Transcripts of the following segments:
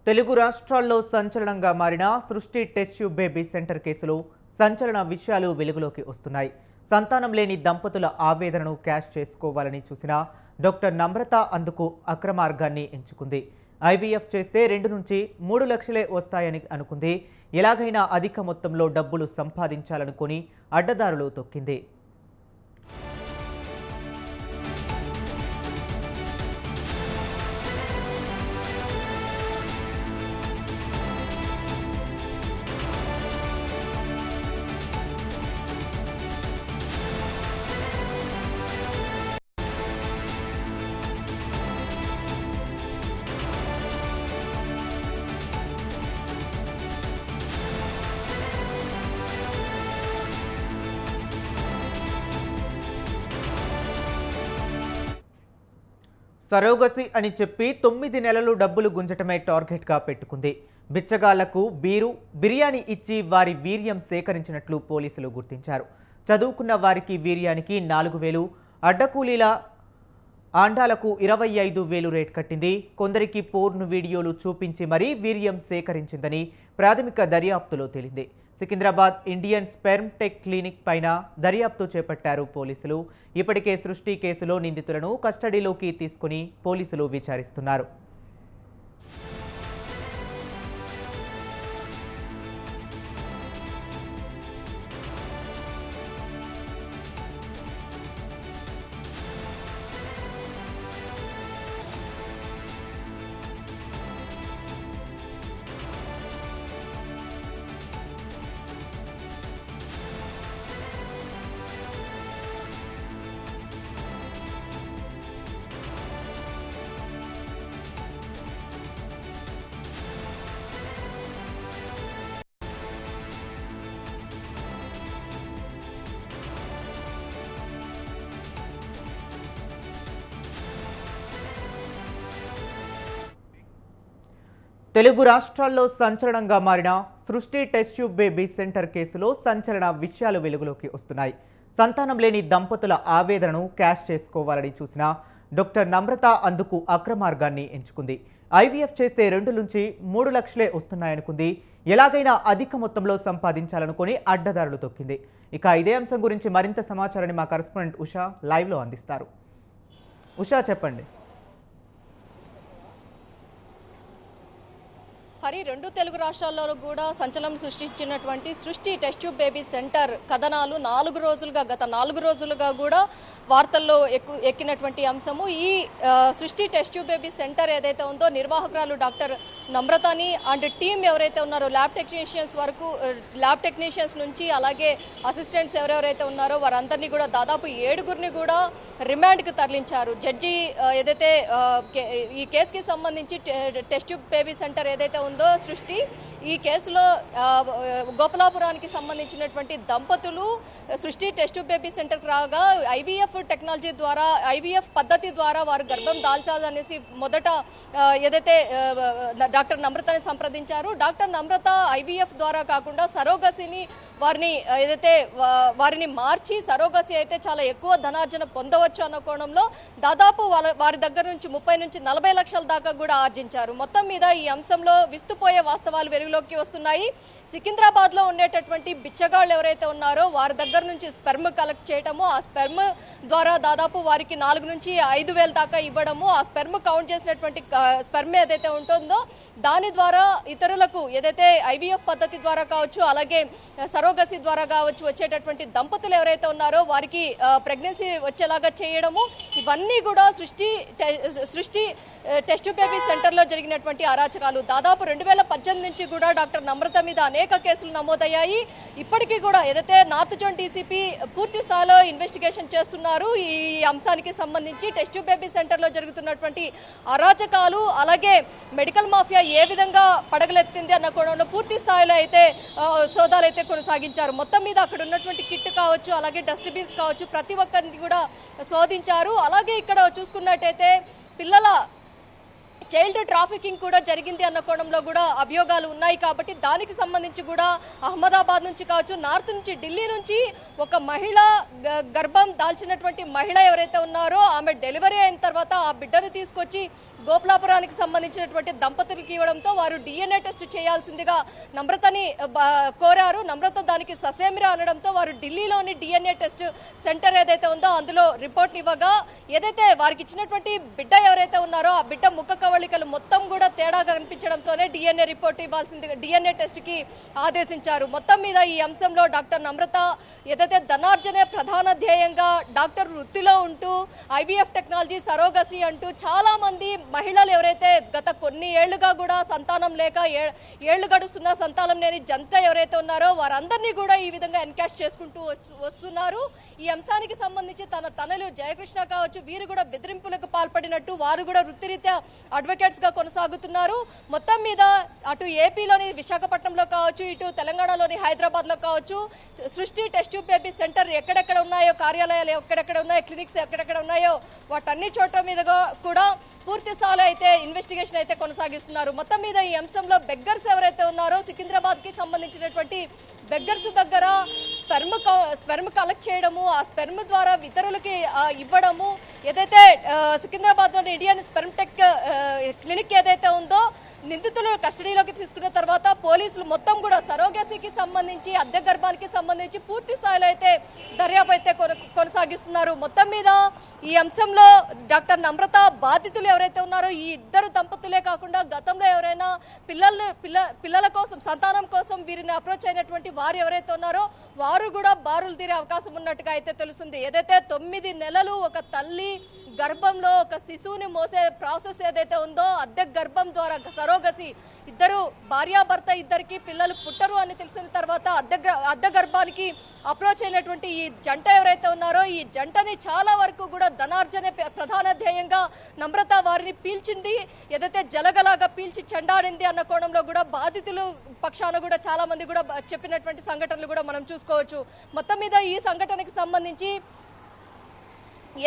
తెలుగు రాష్ట్రాల్లో సంచలనంగా మారిన సృష్టి టెస్ట్ ట్యూబ్ బేబీ సెంటర్ కేసులో సంచలన విషయాలు వెలుగులోకి వస్తున్నాయి. సంతానం లేని దంపతుల ఆవేదనను క్యాష్ చేసుకోవాలని చూసిన డాక్టర్ నమ్రత అందుకు అక్రమార్గాన్ని ఎంచుకుంది. ఐవీఎఫ్ చేస్తే 2 నుంచి 3 లక్షలే వస్తాయని అనుకుంది. ఎలాగైనా అధిక మొత్తంలో డబ్బులు సంపాదించాలనుకొని అడ్డదారులు తొక్కింది. సరోగసి అని చెప్పి 9 నెలలు డబ్బులు గుంజటమే టార్గెట్గా పెట్టుకుంది. బిచ్చగాళ్లకు బిర్యానీ ఇచ్చి వారి వీర్యం సేకరించినట్లు పోలీసులు గుర్తించారు. చదువుకున్న వారికి వీర్యానికి 4,000, అడ్డకూలీల ఆండాలకు 25,000 రేట్ కట్టింది. కొందరికి పోర్న్ వీడియోలు చూపించి మరీ వీర్యం సేకరించిందని ప్రాథమిక దర్యాప్తులో తేలింది. Secunderabad Indian sperm tech clinic పైన దర్యాప్తు చేపట్టారు పోలీసులు. ఇప్పటికే సృష్టి కేసులో నిందితులను కస్టడీలోకి తీసుకుని పోలీసులు విచారిస్తున్నారు. తెలుగు రాష్ట్రాల్లో సంచలనంగా మారిన సృష్టి టెస్ట్ ట్యూబ్ బేబీ సెంటర్ కేసులో సంచలన విషయాలు వెలుగులోకి వస్తున్నాయి. సంతానం లేని దంపతుల ఆవేదనను క్యాష్ చేసుకోవాలని చూసిన డాక్టర్ నమ్రత అందుకు అక్రమార్గాన్ని ఎంచుకుంది. ఐవీఎఫ్ చేస్తే 2 నుంచి 3 లక్షలే వస్తున్నాయనుకుంది. ఎలాగైనా అధిక మొత్తంలో సంపాదించాలనుకొని అడ్డదారులు తొక్కింది. ఇక ఇదే అంశం గురించి మరింత సమాచారాన్ని మా కరెస్పాండెంట్ ఉషా లైవ్లో అందిస్తారు. ఉషా, చెప్పండి. హరి, 2 తెలుగు రాష్ట్రాల్లో కూడా సంచలనం సృష్టించినటువంటి సృష్టి టెస్ట్ ట్యూబ్ బేబీ సెంటర్ కథనాలు గత 4 రోజులుగా కూడా వార్తల్లో ఎక్కినటువంటి అంశము. ఈ సృష్టి టెస్ట్ ట్యూబ్ బేబీ సెంటర్ ఏదైతే ఉందో నిర్వాహకురాలు డాక్టర్ నమ్రతని అండ్ టీం ఎవరైతే ఉన్నారో ల్యాబ్ టెక్నీషియన్స్ నుంచి అలాగే అసిస్టెంట్స్ ఎవరెవరైతే ఉన్నారో వారందరినీ కూడా దాదాపు 7గురిని కూడా రిమాండ్కి తరలించారు. జడ్జి ఏదైతే ఈ కేసుకి సంబంధించి టెస్ట్ ట్యూబ్ బేబీ సెంటర్ ఏదైతే ఉందో సృష్టి, ఈ కేసులో గోపాలాపురానికి సంబంధించినటువంటి దంపతులు సృష్టి టెస్ట్ ట్యూబ్ బేబీ సెంటర్కి రాగా ఐవీఎఫ్ పద్ధతి ద్వారా వారు గర్భం దాల్చాలనేసి మొదట ఏదైతే డాక్టర్ నమ్రతని సంప్రదించారు. డాక్టర్ నమ్రత ఐవీఎఫ్ ద్వారా కాకుండా సరోగసిని వారిని మార్చి సరోగసి అయితే చాలా ఎక్కువ ధనార్జన పొందవచ్చు అన్న కోణంలో దాదాపు వారి దగ్గర నుంచి 30 నుంచి 40 లక్షల దాకా కూడా ఆర్జించారు. మొత్తం మీద ఈ అంశంలో విస్తుపోయే వాస్తవాలు వెలుగులోకి వస్తున్నాయి. సికింద్రాబాద్ లో ఉండేటటువంటి బిచ్చగాళ్ళు ఎవరైతే ఉన్నారో వారి దగ్గర నుంచి స్పెర్మ్ కలెక్ట్ చేయటము, ఆ స్పెర్మ్ ద్వారా దాదాపు వారికి 4 నుంచి 5,000 దాకా ఇవ్వడము, ఆ స్పెర్మ్ కౌంట్ చేసినటువంటి స్పెర్మ్ ఏదైతే ఉంటుందో దాని ద్వారా ఇతరులకు ఏదైతే ఐవీఎఫ్ పద్ధతి ద్వారా కావచ్చు అలాగే సరోగసి ద్వారా కావచ్చు వచ్చేటటువంటి దంపతులు ఎవరైతే ఉన్నారో వారికి ప్రెగ్నెన్సీ వచ్చేలాగా చేయడము, ఇవన్నీ కూడా సృష్టి టెస్ట్ ట్యూబ్ బేబీ సెంటర్లో జరిగినటువంటి అరాచకాలు. దాదాపు 2018 నుంచి కూడా డాక్టర్ నమ్రత మీద అనేక కేసులు నమోదయ్యాయి. ఇప్పటికీ కూడా ఏదైతే నార్త్ జోన్ డీసీపీ పూర్తి స్థాయిలో ఇన్వెస్టిగేషన్ చేస్తున్నారు. ఈ అంశానికి సంబంధించి టెస్ట్ ట్యూబ్ బేబీ సెంటర్లో జరుగుతున్నటువంటి అరాచకాలు అలాగే మెడికల్ మాఫియా ఏ విధంగా పడగలెత్తింది అన్న కోణంలో పూర్తి స్థాయిలో అయితే సోదాలు అయితే కొనసాగించారు. మొత్తం మీద అక్కడ ఉన్నటువంటి కిట్ కావచ్చు అలాగే డస్ట్ బిన్స్ కావచ్చు ప్రతి ఒక్కరిని కూడా శోధించారు. అలాగే ఇక్కడ చూసుకున్నట్టయితే పిల్లల చైల్డ్ ట్రాఫికింగ్ కూడా జరిగింది అన్న కోణంలో కూడా అభియోగాలు ఉన్నాయి. కాబట్టి దానికి సంబంధించి కూడా అహ్మదాబాద్ నుంచి కావచ్చు, నార్త్ నుంచి, ఢిల్లీ నుంచి ఒక మహిళ గర్భం దాల్చినటువంటి మహిళ ఎవరైతే ఉన్నారో ఆమె డెలివరీ అయిన తర్వాత ఆ బిడ్డను తీసుకొచ్చి గోపాలాపురానికి సంబంధించినటువంటి దంపతులకి ఇవ్వడంతో వారు DNA టెస్ట్ చేయాల్సిందిగా నమ్రతని కోరారు. నమ్రత దానికి ససేమిరా అనడంతో వారు ఢిల్లీలోని DNA టెస్ట్ సెంటర్ ఏదైతే ఉందో అందులో రిపోర్ట్ ఇవ్వగా ఏదైతే వారికి ఇచ్చినటువంటి బిడ్డ ఎవరైతే ఉన్నారో ఆ బిడ్డ ముఖ కవళికలు మొత్తం కూడా తేడా కనిపించడంతోనే DNA రిపోర్ట్ ఇవ్వాల్సిందిగా DNA టెస్ట్ కి ఆదేశించారు. మొత్తం మీద ఈ అంశంలో డాక్టర్ నమ్రత ఏదైతే ధనార్జనే ప్రధాన ధ్యేయంగా డాక్టర్ వృత్తిలో ఉంటూ IVF టెక్నాలజీ, సరోగసీ అంటూ చాలా మంది మహిళలు ఎవరైతే గత కొన్ని ఏళ్లుగా కూడా సంతానం లేక ఏళ్లు గడుస్తున్న సంతానం లేని జంట ఎవరైతే ఉన్నారో వారందరినీ కూడా ఈ విధంగా ఎన్కాష్ చేసుకుంటూ వస్తున్నారు. ఈ అంశానికి సంబంధించి తనలు జయకృష్ణ కావచ్చు వీరు కూడా బెదిరింపులకు పాల్పడినట్టు వారు కూడా వృత్తిరీత్యా అడ్వకేట్స్ గా కొనసాగుతున్నారు. మొత్తం మీద అటు ఏపీలోని విశాఖపట్నంలో కావచ్చు, ఇటు తెలంగాణలోని హైదరాబాద్ లో కావచ్చు, సృష్టి టెస్ట్ ట్యూబ్ బేబీ సెంటర్ ఎక్కడెక్కడ ఉన్నాయో, కార్యాలయాలు ఎక్కడెక్కడ ఉన్నాయో, క్లినిక్స్ ఎక్కడెక్కడ ఉన్నాయో వాటన్ని చోట్ల మీద కూడా పూర్తి స్థాయిలో అయితే ఇన్వెస్టిగేషన్ అయితే కొనసాగిస్తున్నారు. మొత్తం మీద ఈ అంశంలో బెగ్గర్స్ ఎవరైతే ఉన్నారో సికింద్రాబాద్ కి సంబంధించినటువంటి బెగ్గర్స్ దగ్గర స్పెర్మ్ కలెక్ట్ చేయడము, ఆ స్పెర్మ్ ద్వారా ఇతరులకి ఇవ్వడము, ఏదైతే సికింద్రాబాద్లోని ఇండియన్ స్పెర్మ్ టెక్ క్లినిక్ ఏదైతే ఉందో నిందితులు కస్టడీలోకి తీసుకున్న తర్వాత పోలీసులు మొత్తం కూడా సరోగసీకి సంబంధించి, అద్దె గర్భానికి సంబంధించి పూర్తి స్థాయిలో అయితే దర్యాప్తు అయితే కొనసాగిస్తున్నారు. మొత్తం మీద ఈ అంశంలో డాక్టర్ నమ్రత బాధితులు ఎవరైతే ఉన్నారో ఈ ఇద్దరు దంపతులే కాకుండా గతంలో ఎవరైనా పిల్లల కోసం, సంతానం కోసం వీరిని అప్రోచ్ అయినటువంటి వారు ఎవరైతే ఉన్నారో వారు కూడా బారులు తీరే అవకాశం ఉన్నట్టుగా అయితే తెలుస్తుంది. ఏదైతే 9 నెలలు ఒక తల్లి గర్భంలో ఒక శిశువుని మోసే ప్రాసెస్ ఏదైతే ఉందో అద్దె గర్భం ద్వారా సరోగసి, ఇద్దరు భార్యాభర్త ఇద్దరికి పిల్లలు పుట్టరు అని తెలిసిన తర్వాత అద్దె గర్భానికి అప్రోచ్ అయినటువంటి ఈ జంట ఎవరైతే ఉన్నారో ఈ జంటని చాలా వరకు కూడా ధనార్జనే ప్రధాన ధ్యేయంగా నమ్రత వారిని పీల్చింది, ఏదైతే జలగలాగా పీల్చి చెండాడింది అన్న కోణంలో కూడా బాధితులు పక్షాన కూడా చాలా మంది కూడా చెప్పినటువంటి సంఘటనలు కూడా మనం చూసుకోవచ్చు. మొత్తం మీద ఈ సంఘటనకి సంబంధించి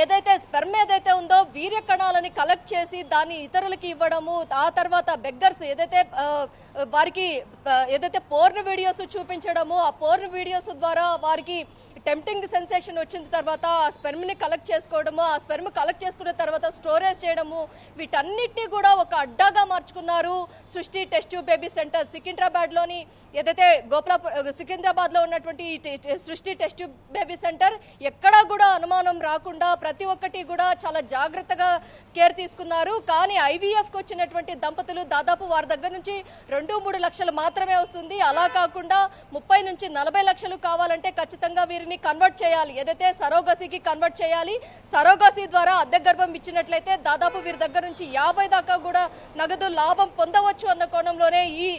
ఏదైతే స్పెర్మ్ ఏదైతే ఉందో వీర్య కణాలని కలెక్ట్ చేసి దాన్ని ఇతరులకి ఇవ్వడము, ఆ తర్వాత బెగ్గర్స్ ఏదైతే వారికి ఏదైతే పోర్న్ వీడియోస్ చూపించడము, ఆ పోర్న్ వీడియోస్ ద్వారా వారికి టెంప్టింగ్ సెన్సేషన్ వచ్చిన తర్వాత ఆ స్పెర్మ్ని కలెక్ట్ చేసుకోవడము, ఆ స్పెర్మ్ కలెక్ట్ చేసుకున్న తర్వాత స్టోరేజ్ చేయడము, వీటన్నిటినీ కూడా ఒక అడ్డాగా మార్చుకున్నారు సృష్టి టెస్ట్ ట్యూబ్ బేబీ సెంటర్. సికింద్రాబాద్లోని ఏదైతే సికింద్రాబాద్లో ఉన్నటువంటి సృష్టి టెస్ట్ ట్యూబ్ బేబీ సెంటర్ ఎక్కడా కూడా అనుమానం రాకుండా ప్రతి ఒక్కటి కూడా చాలా జాగ్రత్తగా కేర్ తీసుకున్నారు. కానీ IVFకి వచ్చినటువంటి దంపతులు దాదాపు వారి దగ్గర నుంచి 2-3 లక్షలు మాత్రమే వస్తుంది. అలా కాకుండా 30 నుంచి 40 లక్షలు కావాలంటే ఖచ్చితంగా వీరిని కన్వర్ట్ చేయాలి, ఏదైతే సరోగసీకి కన్వర్ట్ చేయాలి. సరోగసీ ద్వారా అద్దె గర్భం ఇచ్చినట్లయితే దాదాపు వీరి దగ్గర నుంచి 50 దాకా కూడా నగదు లాభం పొందవచ్చు అన్న కోణంలోనే ఈ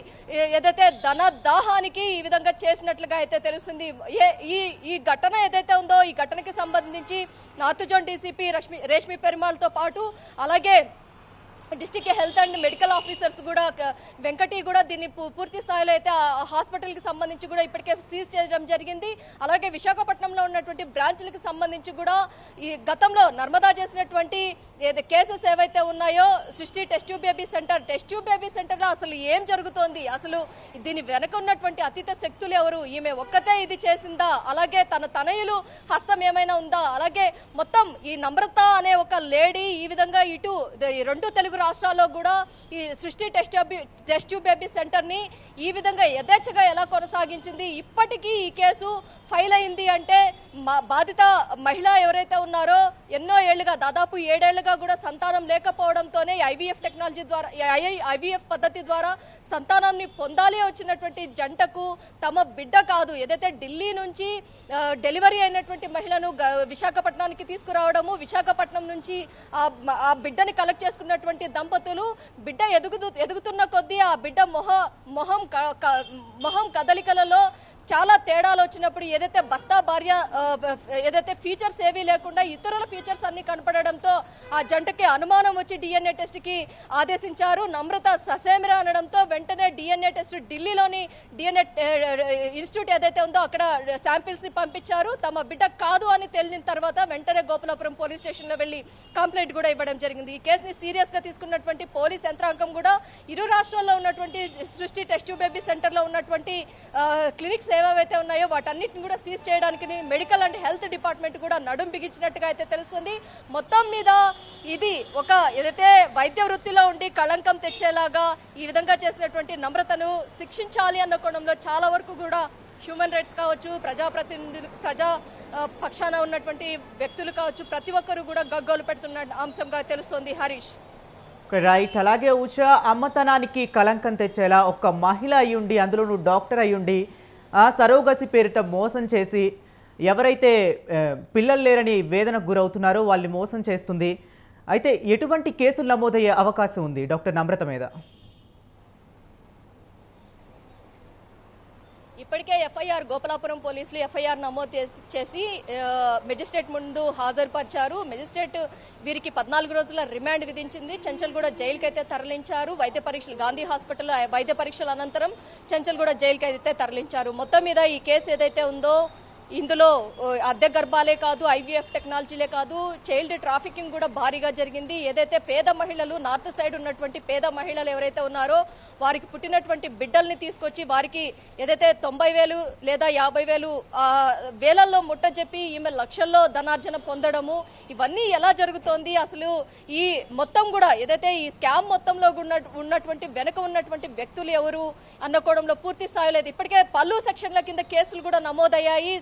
ఏదైతే ధన దాహానికి ఈ విధంగా చేసినట్లుగా అయితే తెలుస్తుంది. ఈ ఘటన ఏదైతే ఉందో ఈ ఘటనకి సంబంధించి నార్త్ జోన్ డీసీపీ రేష్మి పెరుమాళ్తో పాటు అలాగే district health and medical officers కూడా వెంకటి కూడా దీన్ని పూర్తి స్థాయిలో అయితే హాస్పిటల్కి సంబంధించి కూడా ఇప్పటికే సీజ్ చేయడం జరిగింది. అలాగే విశాఖపట్నంలో ఉన్నటువంటి బ్రాంచ్లకు సంబంధించి కూడా ఈ గతంలో నర్మదా చేసినటువంటి కేసెస్ ఏవైతే ఉన్నాయో సృష్టి టెస్ట్ ట్యూబ్ బేబీ సెంటర్లో అసలు ఏం జరుగుతోంది, అసలు దీని వెనక ఉన్నటువంటి అతీత శక్తులు ఎవరు, ఈమె ఒక్కతే ఇది చేసిందా, అలాగే తన తనయులు హస్తం ఏమైనా ఉందా, అలాగే మొత్తం ఈ నమ్రత అనే ఒక లేడీ ఈ విధంగా ఇటు 2 తెలుగు రాష్ట్రాల్లో కూడా ఈ సృష్టి టెస్ట్ ట్యూబ్ బేబీ సెంటర్ ని ఈ విధంగా యథేచ్ఛగా ఎలా కొనసాగించింది. ఇప్పటికీ ఈ కేసు ఫైల్ అయింది అంటే బాధిత మహిళ ఎవరైతే ఉన్నారో ఎన్నో ఏళ్లుగా దాదాపు 7 ఏళ్లుగా కూడా సంతానం లేకపోవడంతోనే IVF టెక్నాలజీ ద్వారా IVF పద్ధతి ద్వారా సంతానాన్ని పొందాలి వచ్చినటువంటి జంటకు తమ బిడ్డ కాదు ఏదైతే ఢిల్లీ నుంచి డెలివరీ అయినటువంటి మహిళను విశాఖపట్నానికి తీసుకురావడము, విశాఖపట్నం నుంచి ఆ బిడ్డని కలెక్ట్ చేసుకున్నటువంటి దంపతులు బిడ్డ ఎదుగుతున్న కొద్దీ ఆ బిడ్డ మొహం కదలికలలో చాలా తేడాలు వచ్చినప్పుడు ఏదైతే భర్త భార్య ఏదైతే ఫీచర్స్ ఏవీ లేకుండా ఇతరుల ఫీచర్స్ అన్ని కనపడడంతో ఆ జంటకి అనుమానం వచ్చి డిఎన్ఏ టెస్ట్ కి ఆదేశించారు. నమ్రత ససేమిరా అనడంతో వెంటనే డిఎన్ఏ టెస్ట్ ఢిల్లీలోని డిఎన్ఏ ఇన్స్టిట్యూట్ ఏదైతే ఉందో అక్కడ శాంపిల్స్ ని పంపించారు. తమ బిడ్డ కాదు అని తేలిన తర్వాత వెంటనే గోపాలపురం పోలీస్ స్టేషన్ లో వెళ్లి కంప్లైంట్ కూడా ఇవ్వడం జరిగింది. ఈ కేసుని సీరియస్ గా తీసుకున్నటువంటి పోలీస్ యంత్రాంగం కూడా ఇరు రాష్ట్రాల్లో ఉన్నటువంటి సృష్టి టెస్ట్ ట్యూబ్ బేబీ సెంటర్ లో ఉన్నటువంటి క్లినిక్స్ ఏవైతే ఉన్నాయో వాటన్నిటిని కూడా సీజ్ చేయడానికి మెడికల్ అండ్ హెల్త్ డిపార్ట్మెంట్ కూడా నడుం బిగించినట్టుగా అయితే తెలుస్తుంది. మొత్తం మీద ఇది ఒక ఏదైతే వైద్య వృత్తిలో ఉండి కళంకం తెచ్చేలాగా ఈ విధంగా చేసినటువంటి నమ్రతను శిక్షించాలి అన్న కోణంలో చాలా వరకు కూడా హ్యూమన్ రైట్స్ కావచ్చు, ప్రజాప్రతినిధులు, ప్రజా పక్షాన ఉన్నటువంటి వ్యక్తులు కావచ్చు, ప్రతి ఒక్కరు కూడా గగ్గోలు పెడుతున్న అంశంగా తెలుస్తోంది. హరీష్. రైట్. అలాగే ఉషా, అమ్మతనానికి కలంకం తెచ్చేలా ఒక మహిళ అయ్యుండి, అందులోనూ డాక్టర్ అయ్యుండి సరోగసి పేరిట మోసం చేసి ఎవరైతే పిల్లలు లేరని వేదనకు గురవుతున్నారో వాళ్ళని మోసం చేస్తుంది. అయితే ఎటువంటి కేసులు నమోదయ్యే అవకాశం ఉంది డాక్టర్ నమ్రత మీద? ఇప్పటికే ఎఫ్ఐఆర్ గోపాలపురం పోలీసులు ఎఫ్ఐఆర్ నమోదు చేసి మెజిస్ట్రేట్ ముందు హాజరుపరిచారు. మెజిస్ట్రేట్ వీరికి 14 రోజుల రిమాండ్ విధించింది. చెంచల్గూడ జైలుకి అయితే తరలించారు. వైద్య పరీక్షలు గాంధీ హాస్పిటల్లో వైద్య పరీక్షల అనంతరం చెంచల్గూడ జైలుకి అయితే తరలించారు. మొత్తం మీద ఈ కేసు ఏదైతే ఉందో ఇందులో అద్దె గర్భాలే కాదు, ఐవీఎఫ్ టెక్నాలజీలే కాదు, చైల్డ్ ట్రాఫికింగ్ కూడా భారీగా జరిగింది. ఏదైతే పేద మహిళలు, నార్త్ సైడ్ ఉన్నటువంటి పేద మహిళలు ఎవరైతే ఉన్నారో వారికి పుట్టినటువంటి బిడ్డల్ని తీసుకొచ్చి వారికి ఏదైతే 90,000 లేదా 50,000 వేలల్లో ముట్ట చెప్పి ఈమె లక్షల్లో ధనార్జన పొందడము, ఇవన్నీ ఎలా జరుగుతోంది, అసలు ఈ మొత్తం కూడా ఏదైతే ఈ స్కామ్ మొత్తంలో ఉన్నటువంటి వెనుక ఉన్నటువంటి వ్యక్తులు ఎవరు అన్న కోణంలో పూర్తి స్థాయిలో ఇప్పటికే పలు సెక్షన్ల కింద కేసులు కూడా నమోదయ్యాయి.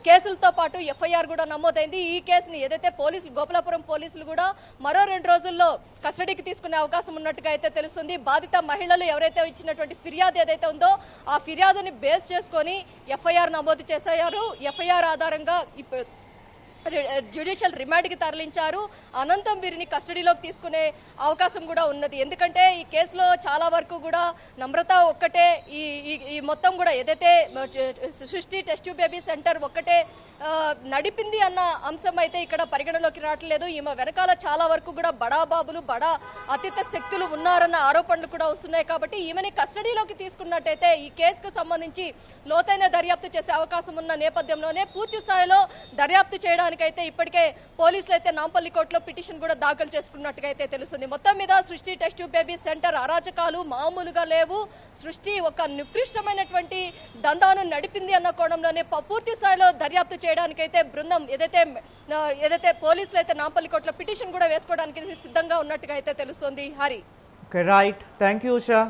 కేసులతో పాటు ఎఫ్ఐఆర్ కూడా నమోదైంది. ఈ కేసుని ఏదైతే పోలీసులు గోపాలపురం పోలీసులు కూడా మరో 2 రోజుల్లో కస్టడీకి తీసుకునే అవకాశం ఉన్నట్టుగా అయితే తెలుస్తుంది. బాధిత మహిళలు ఎవరైతే ఇచ్చినటువంటి ఫిర్యాదు ఏదైతే ఉందో ఆ ఫిర్యాదుని బేస్ చేసుకొని ఎఫ్ఐఆర్ నమోదు చేశారు. ఎఫ్ఐఆర్ ఆధారంగా జ్యుడిషియల్ రిమాండ్కి తరలించారు. అనంతరం వీరిని కస్టడీలోకి తీసుకునే అవకాశం కూడా ఉన్నది. ఎందుకంటే ఈ కేసులో చాలా వరకు కూడా నమ్రత ఒక్కటే ఈ మొత్తం కూడా ఏదైతే సృష్టి టెస్ట్ ట్యూబ్ బేబీ సెంటర్ ఒక్కటే నడిపింది అన్న అంశం అయితే ఇక్కడ పరిగణలోకి రావట్లేదు. ఈమె వెనకాల చాలా వరకు కూడా బడా బాబులు, బడా అతిథ శక్తులు ఉన్నారన్న ఆరోపణలు కూడా వస్తున్నాయి. కాబట్టి ఈమెని కస్టడీలోకి తీసుకున్నట్టయితే ఈ కేసుకు సంబంధించి లోతైన దర్యాప్తు చేసే అవకాశం ఉన్న నేపథ్యంలోనే పూర్తి స్థాయిలో దర్యాప్తు చేయడానికైతే ఇప్పటికే పోలీసులు అయితే నాంపల్లి కోర్టులో పిటిషన్ కూడా దాఖలు చేసుకున్నట్టుగా అయితే తెలుస్తుంది. మొత్తం మీద సృష్టి టెస్ట్ ట్యూబ్ బేబీ సెంటర్ అరాచకాలు మామూలుగా లేవు. సృష్టి ఒక నికృష్టమైనటువంటి దందాను నడిపింది అన్న కోణంలోనే పూర్తి స్థాయిలో దర్యాప్తు చేయడానికైతే బృందం ఏదైతే పోలీసులు అయితే నాంపల్లి కోర్టులో పిటిషన్ కూడా వేసుకోవడానికి సిద్ధంగా ఉన్నట్టుగా అయితే తెలుస్తుంది. Hari. Right. Thank you Usha.